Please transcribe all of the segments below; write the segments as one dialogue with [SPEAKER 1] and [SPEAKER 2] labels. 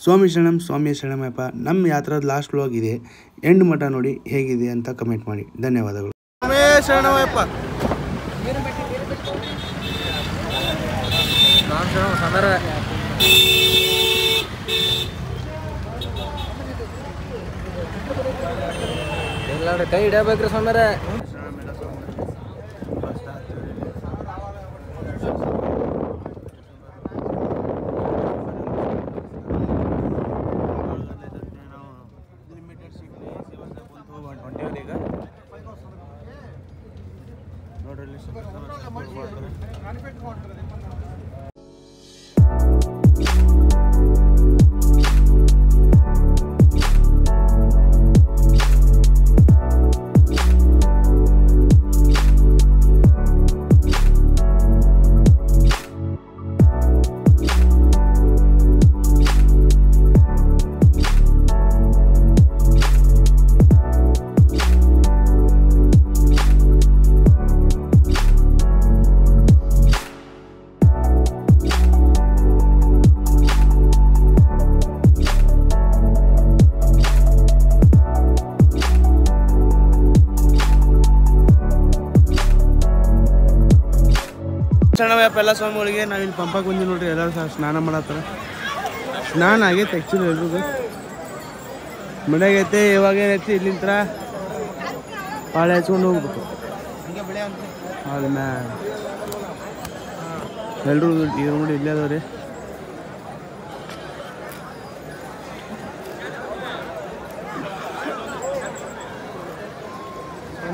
[SPEAKER 1] ಸ್ವಾಮಿ ಶರಣಮಯ್ಯಪ್ಪ. ನಮ್ಮ ಯಾತ್ರದ last vlog ಇದೆ, ಎಂಡ್ ಮಠ ನೋಡಿ ಹೇಗಿದೆ ಅಂತ ಕಮೆಂಟ್ ಮಾಡಿ. ಧನ್ಯವಾದಗಳು. ಸ್ವಾಮಿ ಶರಣಮಯ್ಯಪ್ಪ.
[SPEAKER 2] ಕೈ ಇಡಬೇಕ್ರಿ ಸ್ವಾಮ್ಯಾರ.
[SPEAKER 1] ಶರಣಮಯ್ಯಪ್ಪ ಎಲ್ಲ ಸ್ವಾಮಿಗಳಿಗೆ ನಾವಿಲ್ಲಿ ಪಂಪಕ್ಕೆ ಬಂದು ನೋಡ್ರಿ, ಎಲ್ಲರೂ ಸಹ ಸ್ನಾನ ಮಾಡತ್ತಾರ. ಸ್ನಾನ ಆಗೈತೆ ಆ್ಯಕ್ಚುಲಿ ಎಲ್ರಿಗೂ ಮನೆಯಾಗೈತೆ. ಇವಾಗ ಏನೈತಿ, ಇಲ್ಲಿಂದ ಪಾಳೆ ಹಚ್ಕೊಂಡು ಹೋಗ್ಬೇಕು. ಹೌದು ಮ್ಯಾ ಎಲ್ಲರೂ ಈಗ ನೋಡಿ ಇಲ್ಲೇ ಅದಾವ್ರಿ.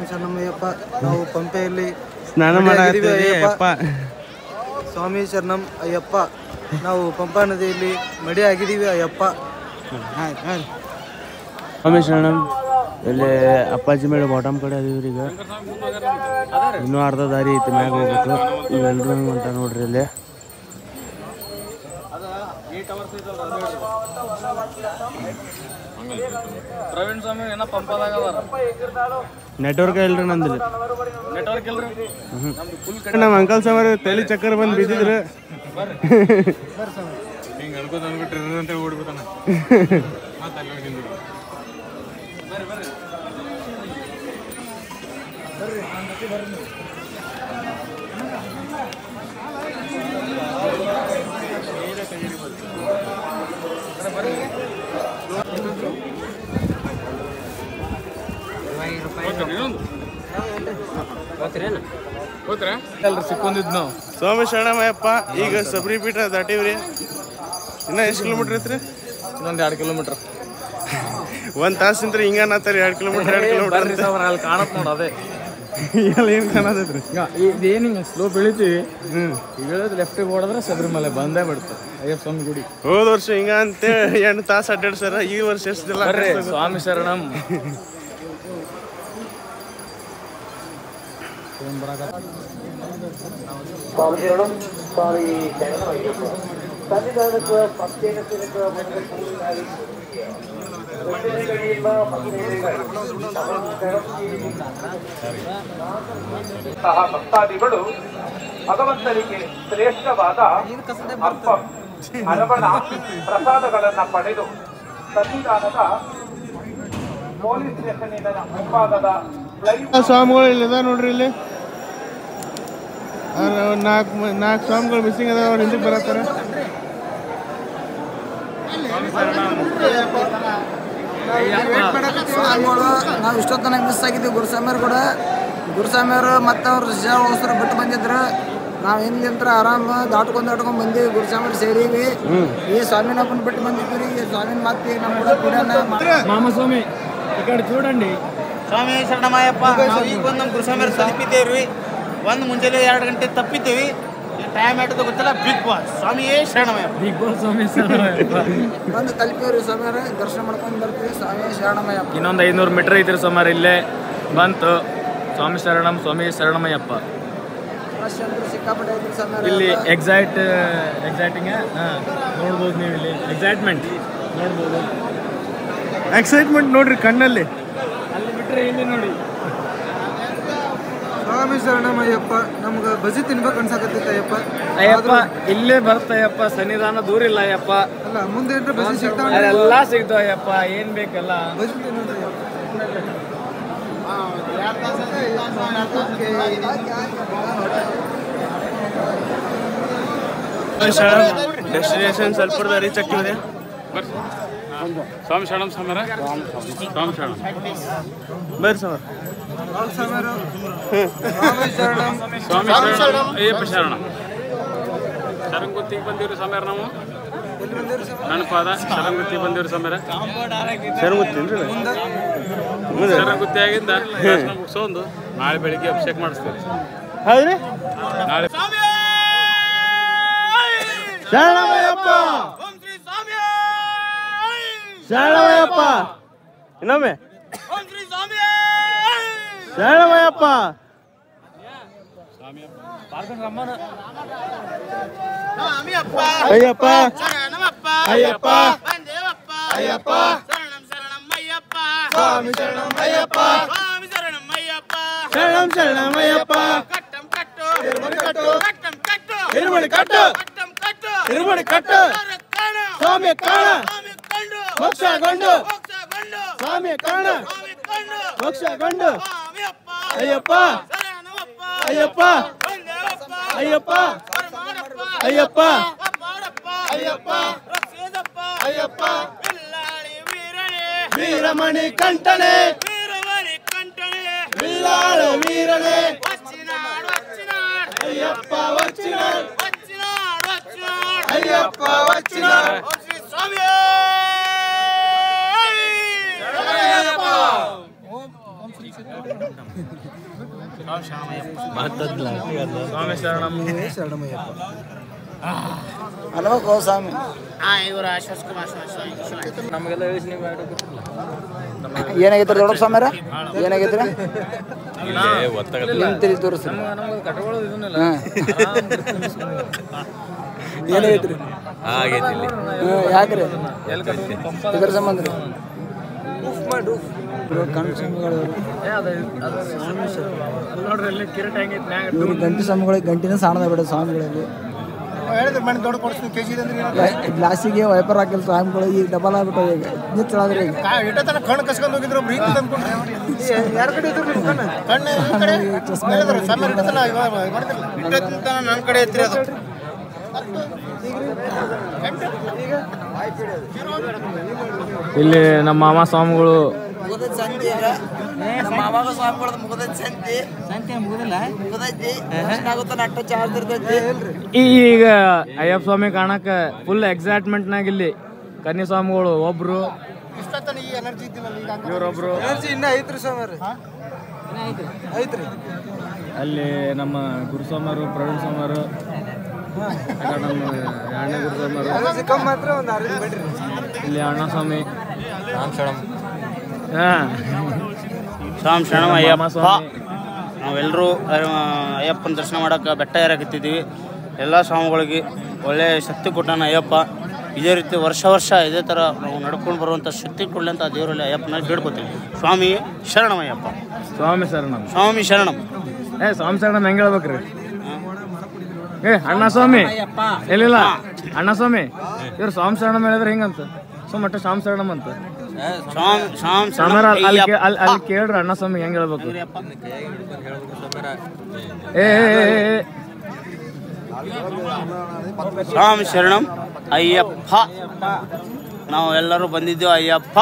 [SPEAKER 2] ಶರಣಮಯ್ಯಪ್ಪ, ನಾವು ಪಂಪೆಯಲ್ಲಿ
[SPEAKER 1] ಸ್ನಾನ ಮಾಡಿದ್ದೀವಿ.
[SPEAKER 2] ಸ್ವಾಮಿ ಶರಣಂ ಅಯ್ಯಪ್ಪ, ನಾವು ಪಂಪಾ ನದಿಯಲ್ಲಿ ಮಡಿ ಆಗಿದ್ದೀವಿ ಅಯ್ಯಪ್ಪ.
[SPEAKER 1] ಸ್ವಾಮಿ ಶರಣಂ. ಇಲ್ಲಿ ಅಪ್ಪಾಜಿ ಮೇಲೆ ಬಾಟಮ್ ಕಡೆ ಅದೀವ್ರಿ. ಈಗ ಇನ್ನೂ ಅರ್ಧ ದಾರಿ ಐತಿ ಮ್ಯಾಗ ಹೋಗ್ಬೇಕು. ಇವೆಲ್ಲರೂ ಅಂತ ನೋಡ್ರಿ ಇಲ್ಲಿ.
[SPEAKER 2] ಪ್ರವೀಣ್ ಸ್ವಾಮಿ ಏನೋ ಪಂಪದಾಗ
[SPEAKER 1] ನೆಟ್ವರ್ಕ್ ಇಲ್ರಿ ನಂದಿಲ್ಲ. ನಮ್ಮ ಅಂಕಲ್ ಸಾಮರ್ ತಲೆ ಚಕ್ಕರ್ ಬಂದು ಬಿದ್ದಿದ್ರು.
[SPEAKER 2] ಸಿಕ್ಕೊಂಡಿದ್ ನಾವು
[SPEAKER 1] ಸ್ವಾಮಿ ಶರಣಮಯ್ಯಪ್ಪ. ಈಗ ಸಬರಿ ಪೀಠ ದಾಟಿವ್ರಿ. ಇನ್ನ ಎಷ್ಟು ಕಿಲೋಮೀಟರ್ ಐತ್ರಿ?
[SPEAKER 2] ಇನ್ನೊಂದು 2 ಕಿಲೋಮೀಟರ್.
[SPEAKER 1] 1 ತಾಸಿಂತ್ರ ಹಿಂಗನ್ನತ್ತಾರೆ. 2 ಕಿಲೋಮೀಟರ್
[SPEAKER 2] ಅಲ್ಲಿ ಕಾಣತ್ ನೋಡ. ಅದೇ
[SPEAKER 1] ಏನು ಕಾಣತೈತ್ರಿ?
[SPEAKER 2] ಇದೇನಿಂಗ ಸ್ಲೋ ಬೆಳಿತೀವಿ. ಈಗ ಲೆಫ್ಟಿಗೆ ಓಡಿದ್ರೆ ಶಬರಿಮಲೆ ಬಂದೇ ಬಿಡ್ತು. ಅಯ್ಯಪ್ಪ ಸ್ವಾಮಿ ಗುಡಿ.
[SPEAKER 1] ಹೋದ ವರ್ಷ ಹಿಂಗ ಅಂತೇಳಿ 8 ತಾಸು ಅಡ್ಡಾಡ್ಸಾರ. ಈ ವರ್ಷ ಎಷ್ಟು
[SPEAKER 2] ಸ್ವಾಮಿ ಶರಣಂ.
[SPEAKER 3] ಸಹ ಭಕ್ತಾದಿಗಳು ಭಗವಂತನಿಗೆ ಶ್ರೇಷ್ಠವಾದ ಅಪ್ಪ ಅರವಣ ಪ್ರಸಾದಗಳನ್ನ ಪಡೆದು ಸನ್ನಿಧಾನದ ಪೊಲೀಸ್ ಸ್ಟೇಷನ್ನಿನ ಮುಂಭಾಗದ
[SPEAKER 1] ಸ್ವಾಮಿಗಳು ಇಲ್ಲದ ನೋಡ್ರಿ. ಇಲ್ಲಿ 4 ಸ್ವಾಮಿಗಳು ಮಿಸ್ಸಿಂಗ್ ಅದಾವ. ಅವ್ರು ಹಿಂದಕ್ಕೆ ಬರತ್ತಾರ.
[SPEAKER 2] ನಾವು ಇಷ್ಟೊತ್ತನ ಮಿಸ್ ಆಗಿದ್ದೀವಿ. ಗುರುಸ್ವಾಮಿಯವ್ರು ಕೂಡ ಗುರುಸ್ವಾಮಿಯವರು ಮತ್ತು ಅವ್ರ ಶಿಷ್ಯರು ಬಿಟ್ಟು ಬಂದಿದ್ರು. ನಾವು ಹಿಂದಿಂತ್ರ ಆರಾಮ ದಾಟ್ಕೊಂಡು ಬಂದೀವಿ. ಗುರುಸ್ವಾಮಿಯವ್ರು ಸೇರೀವಿ. ಈ ಸ್ವಾಮಿನಪ್ಪನ ಬಿಟ್ಟು ಬಂದಿದ್ವಿ. ಈ ಸ್ವಾಮಿನ ಮತ್ತೆ ನಮ್ಮ ಕೂಡ ಮಾಮಸ್ವಾಮಿ ಈ ಕಡೆ చూడండి.
[SPEAKER 4] ಸ್ವಾಮಿ ಶರಣಮಯ್ಯಪ್ಪ. ನಾವು ಈಗ ಬಂದು ನಮ್ಮ ಗುರುಸ್ವಾಮಿಯವ್ರು ತಲುಪಿದ್ದೇವ್ರಿ. ಒಂದು ಮುಂಜಾನೆ 2 ಗಂಟೆ ತಪ್ಪಿದ್ದೇವೆ. ಟೈಮ್ ಆಟದ ಗೊತ್ತಿಲ್ಲ. ಬಿಗ್ ಬಾಸ್ ಸ್ವಾಮಿಯೇ ಶರಣಮಯ್ಯಪ್ಪ.
[SPEAKER 2] ಬಿಗ್ ಬಾಸ್ ಸ್ವಾಮಿ ಶರಣಮಯ್ಯಪ್ಪ ಬಂದು ತಲುಪಿವ್ರಿ. ಸ್ವಾಮಿಯವ್ರ ದರ್ಶನ ಮಾಡ್ಕೊಂಡು ಬರ್ತೀವಿ. ಸ್ವಾಮಿ ಶರಣಮಯ್ಯಪ್ಪ.
[SPEAKER 5] ಇನ್ನೊಂದು 500 ಮೀಟರ್ ಐತ್ರಿ ಸುಮಾರು. ಇಲ್ಲೇ ಬಂತು ಸ್ವಾಮಿ ಶರಣಂ ಸ್ವಾಮಿ ಶರಣಮಯ್ಯಪ್ಪ. ಇಲ್ಲಿ ಎಕ್ಸೈಟಿಂಗ್ ನೋಡ್ಬೋದು ನೀವು. ಇಲ್ಲಿ ಎಕ್ಸೈಟ್ಮೆಂಟ್ ನೋಡ್ಬೋದು.
[SPEAKER 1] ಎಕ್ಸೈಟ್ಮೆಂಟ್ ನೋಡ್ರಿ ಕಣ್ಣಲ್ಲಿ.
[SPEAKER 5] ಅಲ್ಲಿ ಬಿಟ್ಟರೆ ಇಲ್ಲಿ ನೋಡಿ.
[SPEAKER 2] ಸ್ವಾಮಿ ಶರಣಮಯ್ಯಪ್ಪ ನಮ್ಗೆ ಬಜಿ ತಿನ್ಬೇಕು ಅನ್ಸಕತ್ತೈತೆ ಅಯ್ಯಪ್ಪ.
[SPEAKER 5] ಅಯ್ಯಪ್ಪ ಇಲ್ಲೇ ಬರ್ತಯ್ಯಪ್ಪ, ಸನ್ನಿಧಾನ ದೂರ ಇಲ್ಲ ಅಯ್ಯಪ್ಪ.
[SPEAKER 2] ಅಲ್ಲ ಮುಂದೆ ಏನ್ರ ಬಜಿ ಸಿಗ್ತಾವ
[SPEAKER 5] ಎಲ್ಲ ಸಿಗ್ತಾವ ಅಯ್ಯಪ್ಪ, ಏನ್ ಬೇಕಲ್ಲ.
[SPEAKER 2] ಬಜಿ ತಿನ್ನೋದು
[SPEAKER 1] ಡೆಸ್ಟಿನೇಷನ್ ಸ್ವಲ್ಪ ರೀಚ್ ಆಗ್ತಿದೆ.
[SPEAKER 5] ಸ್ವಾಮಿ ಶರಣಂ ಸಮರ, ಸ್ವಾಮಿ ಶರಣಂ
[SPEAKER 1] ಬರ್ರಿ ಸರ್.
[SPEAKER 5] ಸ್ವಾಮಿ ಶರಣಂ ಅಯ್ಯಪ್ಪ ಶರಣಂ. ಶರಂಗುತ್ತಿಗೆ ಬಂದಿವ್ರಿ ಸಮರ, ನಾವು ನನ್ನ ಪಾದ ಶರಂಗುತ್ತಿ ಬಂದಿವ್ರಿ ಸಮರ.
[SPEAKER 1] ಶರಣಗುತ್ತೇನ್ರಿ?
[SPEAKER 5] ಶರಂಗುತ್ತಿ ಆಗಿಂದ ಮುಗಿಸೋದು ನಾಳೆ ಬೆಳಿಗ್ಗೆ ಅಭಿಷೇಕ ಮಾಡಿಸ್ತೀವಿ.
[SPEAKER 1] ಹೌದ್ರಿ?
[SPEAKER 5] ನಾಳೆ
[SPEAKER 1] ಶರಣಮಯ್ಯಪ್ಪ, ಶರಣಮಯ್ಯಪ್ಪ, ಇನ್ನೊಮ್ಮೆ ಶರಣಮಯ್ಯಪ್ಪ. ಅಯ್ಯಪ್ಪ ಅಯ್ಯಪ್ಪ ಅಯ್ಯಪ್ಪ ಸ್ವಾಮಿ ಶರಣಮಯ್ಯಪ್ಪ, ಶರಣಂ ಶರಣಮಯ್ಯಪ್ಪ. ತಿರುಮಡಿ ಕಟ್ಟು, ತಿರುಮಡಿ ಕಟ್ಟು, ಸ್ವಾಮಿ ಕಾಣ ಮೋಕ್ಷಗೊಂಡು, ಸ್ವಾಮಿ ಕಾಣ ಮೋಕ್ಷಗೊಂಡು. ಅಯ್ಯಪ್ಪ ಅಯ್ಯಪ್ಪ ಅಯ್ಯಪ್ಪ ಅಯ್ಯಪ್ಪ ಅಯ್ಯಪ್ಪ ಅಯ್ಯಪ್ಪ ವೀರಮಣಿ ಕಂಠನೆ, ಬಿಲ್ಲಾಳ ವೀರನೇ ಅಯ್ಯಪ್ಪ ವಚ್ಚಿನಾಳ್, ಅಯ್ಯಪ್ಪ ವಚ್ಚಿನಾಳ್.
[SPEAKER 5] ಸ್ವಾಮಿ ಶರಣಂ
[SPEAKER 2] ಶರಣಮಯ್ಯಪ್ಪ ಅಲ್ವಾ ಗೋ ಸ್ವಾಮಿ.
[SPEAKER 4] ಇವರು ಆಶ್ವಾಸ ಕುಮಾರ್
[SPEAKER 5] ನಮಗೆಲ್ಲ ಹೇಳಿಸಿ ನೀವು
[SPEAKER 2] ಏನಾಗೈತ್ರಿ ದೊಡ್ಡ ಸ್ವಾಮ್ಯಾರ? ಏನಾಗೈತ್ರಿ ನಿಂತಿರಿ ತೋರಿಸ್ರಿ. ಏನಾಗೈತ್ರಿ? ಯಾಕ್ರಿ ಇದ್ರ ಸಂಬಂಧ ರೀ? ಗಂಟಿ ಸ್ವಾಮಿಗಳಿಗೆ ಗಂಟಿನ ಸಾಣದ ಬಿಡ ಸ್ವಾಮಿಗಳಲ್ಲಿ ಗ್ಲಾಸಿಗೆ ವೈಪರ್ ಹಾಕಿಲ್ಲ ಸ್ವಾಮಿಗಳು. ಈಗ ಡಬಲ್ ಆಗ್ಬಿಟ್ಟು ಈಗ ನಿಂತಳಾದ್ರೆ ಈಗ
[SPEAKER 6] ಕಣ್ಣು ಕಸ್ಕೊಂಡು ಹೋಗಿದ್ರು ನನ್ನ ಕಡೆ ಐತ್ರಿ ಅದು.
[SPEAKER 5] ಇಲ್ಲಿ ನಮ್ಮ ಮಾಮ ಸ್ವಾಮಿಗಳು
[SPEAKER 2] ಮುಗದ ಸಂತಿ ನಮ್ಮ ಮಾವಾಗ ಸ್ವಾಮಿಗಳದ್ದು ಮುಗದ ಸಂತಿ ಮುಗದೈತಿ. ಏನಾಗುತ್ತೆ ನಟ್ಟ ಚಾರ್ಜ್ ಇರ್ತೈತಿ.
[SPEAKER 5] ಈಗ ಅಯ್ಯಪ್ಪ ಸ್ವಾಮಿ ಕಾಣಕ ಫುಲ್ ಎಕ್ಸೈಟ್ಮೆಂಟ್ನಾಗ ಇಲ್ಲಿ ಕನ್ನಿ ಸ್ವಾಮಿಗಳು ಒಬ್ರು, ಇವರೊಬ್ರು
[SPEAKER 2] ಇನ್ನ ಐತ್ರಿ ಸ್ವಾಮಿ ಐತ್ರಿ.
[SPEAKER 5] ಅಲ್ಲಿ ನಮ್ಮ ಗುರುಸ್ವಾಮರು, ಪ್ರವೀಣ್ ಸ್ವಾಮರು, ನಮ್ಮ ಎರಡನೇ ಗುರುಸ್ವಾಮರು,
[SPEAKER 2] ಮಾತ್ರ ಒಂದು ಅರ್ಧ ಬಿಡ್ರಿ.
[SPEAKER 5] ಇಲ್ಲಿ ಅಣ್ಣ ಸ್ವಾಮಿ,
[SPEAKER 4] ಸ್ವಾಮಿ ಶರಣಂ ಅಯ್ಯಪ್ಪ.
[SPEAKER 5] ಸ್ವಾಮಿ.
[SPEAKER 4] ನಾವೆಲ್ಲರೂ ಅಯ್ಯಪ್ಪನ ದರ್ಶನ ಮಾಡೋಕೆ ಬೆಟ್ಟ ಏರಾಕತ್ತಿದ್ದೀವಿ. ಎಲ್ಲ ಸ್ವಾಮಿಗಳಿಗೆ ಒಳ್ಳೆಯ ಶಕ್ತಿ ಕೊಟ್ಟಾನ ಅಯ್ಯಪ್ಪ. ಇದೇ ರೀತಿ ವರ್ಷ ವರ್ಷ ಇದೇ ಥರ ನಾವು ನಡ್ಕೊಂಡು ಬರುವಂಥ ಶಕ್ತಿ ಕೊಡಲಿ ಅಂತ ದೇವರಲ್ಲಿ ಅಯ್ಯಪ್ಪನಲ್ಲಿ ಬೇಡ್ಕೊತೀವಿ. ಸ್ವಾಮಿ ಶರಣಮಯ್ಯಪ್ಪ.
[SPEAKER 5] ಸ್ವಾಮಿ ಶರಣಂ,
[SPEAKER 4] ಸ್ವಾಮಿ ಶರಣಂ.
[SPEAKER 5] ಸ್ವಾಮಿ ಶರಣಂ ಹೆಂಗೆ ಹೇಳ್ಬೇಕ್ರಿ? ಅಣ್ಣ ಸ್ವಾಮಿ ಎಲ್ಲಿಲ್ಲ ಅಣ್ಣ ಸ್ವಾಮಿ, ಇವ್ರು ಸ್ವಾಮಿ ಶರಣಂ ಹೇಳಿದ್ರೆ ಹೆಂಗಂತ ಸುಮ್ಮಟ್ಟ ಸ್ವಾಮಿ ಶರಣಂ ಅಂತ ಅಲ್ಲಿ ಕೇಳ್ರಿ ಅಣ್ಣ ಸ್ವಾಮಿ ಹೆಂಗ್ ಹೇಳ್ಬೇಕು?
[SPEAKER 4] ಸ್ವಾಮಿ ಶರಣಂ ಅಯ್ಯಪ್ಪ. ನಾವು ಎಲ್ಲರೂ ಬಂದಿದ್ದೇವೆ ಅಯ್ಯಪ್ಪ.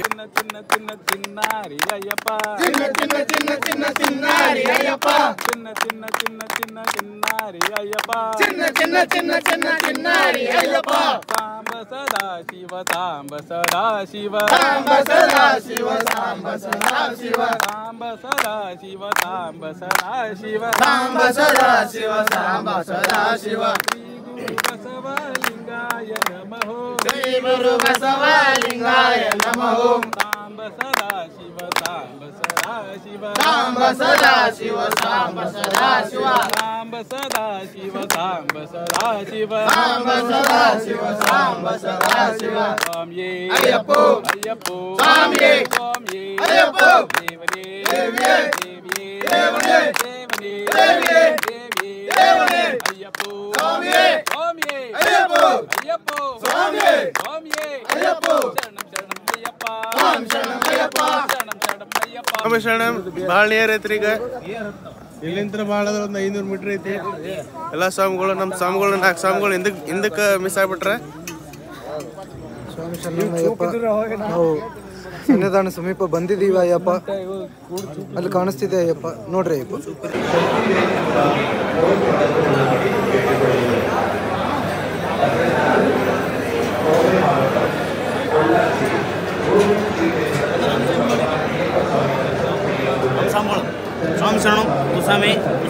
[SPEAKER 5] ಚಿನ್ನ ಚಿನ್ನ ಚಿನ್ನಾರಿ ಅಯ್ಯಪ್ಪ,
[SPEAKER 6] ಚಿನ್ನ ಚಿನ್ನ ಚಿನ್ನ ಚಿನ್ನ ಚಿನ್ನಾರಿ ಅಯ್ಯಪ್ಪ,
[SPEAKER 5] ಚಿನ್ನ ಚಿನ್ನ ಚಿನ್ನ ಚಿನ್ನ ಚಿನ್ನಾರಿ ಅಯ್ಯಪ್ಪ,
[SPEAKER 6] ಚಿನ್ನ ಚಿನ್ನ ಚಿನ್ನ ಚಿನ್ನ ಚಿನ್ನಾರಿ ಅಯ್ಯಪ್ಪ.
[SPEAKER 5] ಸಾಂಬ ಸದಾ ಶಿವ, ಸಾಂಬ ಸದಾ ಶಿವ,
[SPEAKER 6] ಸಾಂಬ ಸದಾ ಶಿವ, ಸಾಂಬ ಸದಾ ಶಿವ,
[SPEAKER 5] ಸಾಂಬ ಸದಾ ಶಿವ, ಸಾಂಬ ಸದಾ ಶಿವ,
[SPEAKER 6] ಸಾಂಬ ಸದಾ ಶಿವ, ಸಾಂಬ ಸದಾ ಶಿವ.
[SPEAKER 5] ಬಸವಲಿಂಗಾಯ ನಮಃ,
[SPEAKER 6] ಶ್ರೀ ಗುರು ಬಸವಲಿಂಗಾಯ ನಮಃ.
[SPEAKER 5] ಸಾಂಬ ಸದಾ ಶಿವ, ಸಾಂಬ ಸದಾ
[SPEAKER 6] ಸಾಂಬ ಸದಾ ಶಿವ ಸಾಂಬ ಸದಾ ಶಿವ
[SPEAKER 7] ಸಾಂಬ ಸದಾ ಶಿವ ಸಾಂಬ ಸದಾ ಶಿವ
[SPEAKER 6] ಸಾಂಬ ಸದಾ ಶಿವ ಸಾಂಬ ಸದಾ ಶಿವ
[SPEAKER 7] ಸ್ವಾಮಿಯೇ
[SPEAKER 6] ಅಯ್ಯಪ್ಪೋ
[SPEAKER 7] ಅಯ್ಯಪ್ಪೋ
[SPEAKER 6] ಸ್ವಾಮಿಯೇ
[SPEAKER 7] ಸ್ವಾಮಿಯೇ
[SPEAKER 6] ಅಯ್ಯಪ್ಪೋ
[SPEAKER 7] ದೇವನೇ
[SPEAKER 6] ದೇವಿಯೇ
[SPEAKER 7] ದೇವಿಯೇ
[SPEAKER 6] ದೇವನೇ
[SPEAKER 7] ದೇವನೇ
[SPEAKER 6] ದೇವಿಯೇ
[SPEAKER 7] ದೇವಿಯೇ
[SPEAKER 6] ದೇವನೇ
[SPEAKER 7] ಅಯ್ಯಪ್ಪೋ
[SPEAKER 6] ಸ್ವಾಮಿಯೇ
[SPEAKER 7] ಸ್ವಾಮಿಯೇ
[SPEAKER 6] ಅಯ್ಯಪ್ಪೋ
[SPEAKER 7] ಅಯ್ಯಪ್ಪೋ
[SPEAKER 6] ಸ್ವಾಮಿಯೇ
[SPEAKER 7] ಸ್ವಾಮಿಯೇ
[SPEAKER 6] ಅಯ್ಯಪ್ಪೋ
[SPEAKER 7] ಶರಣಂ ಶರಣಂ ಅಯ್ಯಪ್ಪ
[SPEAKER 6] ಓಂ ಶರಣಂ ಅಯ್ಯಪ್ಪ
[SPEAKER 7] ಶರಣಂ ಶರಣಂ ಅಯ್ಯಪ್ಪ
[SPEAKER 8] ರಾಮೇಶ್ವರಂ ಭಾಳ ನಿಯರ್ ಐತ್ರಿ ಈಗ ಇಲ್ಲಿಂದ ಭಾಳ ಅದ್ರ ಒಂದು 500 ಮೀಟ್ರ್ ಐತಿ. ಎಲ್ಲ ಸ್ವಾಮಿಗಳು ನಮ್ಮ ಸ್ವಾಮಿಗಳು 4 ಸ್ವಾಮಿಗಳು ಹಿಂದಕ್ಕೆ ಮಿಸ್ ಆಗ್ಬಿಟ್ರೆ.
[SPEAKER 2] ಸ್ವಾಮಿ ಶರಣಯ್ಯಪ್ಪ, ನಾವು ಸನ್ನಿಧಾನ ಸಮೀಪ ಬಂದಿದ್ದೀವಿ ಅಯ್ಯಪ್ಪ. ಅಲ್ಲಿ ಕಾಣಿಸ್ತಿದೆ ಅಯ್ಯಪ್ಪ, ನೋಡ್ರಿ ಅಯ್ಯಪ್ಪ.
[SPEAKER 4] ಸ್ವಾಮಿಗಳು ಸ್ವಾಮಿ ಶರಣಂ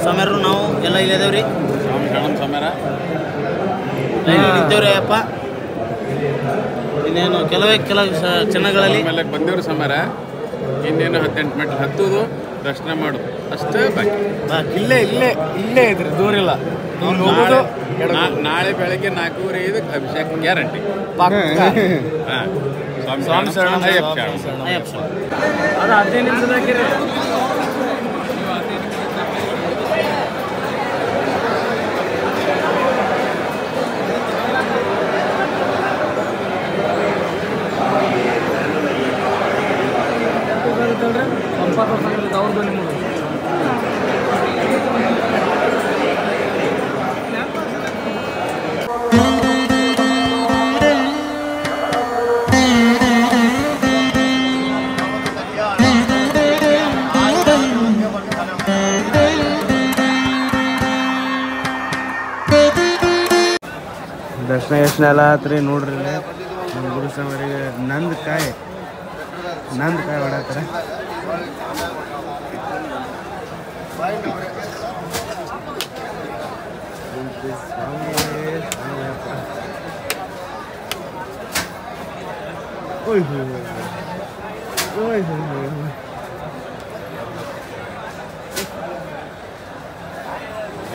[SPEAKER 4] ಸ್ವಾಮಿಯರು ನಾವು ಎಲ್ಲ ಇಲ್ಲಿದ್ದೇವೆ ರೀ.
[SPEAKER 7] ಸ್ವಾಮಿ ಶರಣಂ ಸ್ವಾಮ್ಯಾರ
[SPEAKER 4] ಇದ್ದೇವ್ರಿ ಅಯ್ಯಪ್ಪ. ಇನ್ನೇನು ಕೆಲವೇ ಕ್ಷಣಗಳಲ್ಲಿ
[SPEAKER 7] ಆಮೇಲೆ ಬಂದೇವ್ರಿ ಸ್ವಾಮ್ಯಾರ. ಇನ್ನೇನು 18 ಮೆಟ್ಲು ಹತ್ತುದು, ದರ್ಶನ ಮಾಡೋದು ಅಷ್ಟೇ ಬಾಕಿ.
[SPEAKER 5] ಇಲ್ಲೇ ಇದ್ರಿ, ದೂರ ಇಲ್ಲ.
[SPEAKER 7] ನಾಳೆ ಬೆಳಗ್ಗೆ 4:45 ಅಭಿಷೇಕ ಗ್ಯಾರಂಟಿ.
[SPEAKER 5] ಸ್ವಾಮಿ ಶರಣಂ
[SPEAKER 7] ಅಯ್ಯಪ್ಪ ಶರಣಂ.
[SPEAKER 4] ಅಯ್ಯಪ್ಪ ಶರಣಂ.
[SPEAKER 5] ಅದು 15 ನಿಮಿಷದ ಹಾಕಿರಿ.
[SPEAKER 1] ದರ್ಶನ ಯಶನ ಎಲ್ಲ ಆತ್ರಿ. ನೋಡ್ರಿ ನಮ್ಮ ಗುರು ಸ್ವಾಮಿಯರಿಗೆ ನಂದು ಕಾಯಿ ಹೊಡಾತಾರ.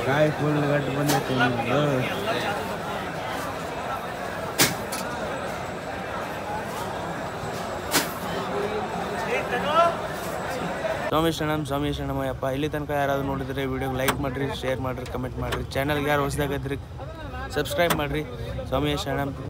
[SPEAKER 1] ಕಾಯಿ ಫುಲ್ ಗಟ್ಟಿ ಬಂದೈತಿ. ಸ್ವಾಮಿ ಶರಣಮಯ್ಯಪ್ಪ. ಇಲ್ಲಿ ತನಕ ಯಾರಾದರೂ ನೋಡಿದರೆ ವಿಡಿಯೋಗೆ ಲೈಕ್ ಮಾಡಿರಿ, ಶೇರ್ ಮಾಡಿರಿ, ಕಮೆಂಟ್ ಮಾಡಿರಿ. ಚಾನಲ್ಗೆ ಯಾರು ಹೊಸದಾಗದ್ರಿ ಸಬ್ಸ್ಕ್ರೈಬ್ ಮಾಡಿರಿ. ಸ್ವಾಮಿ ಶರಣಂ.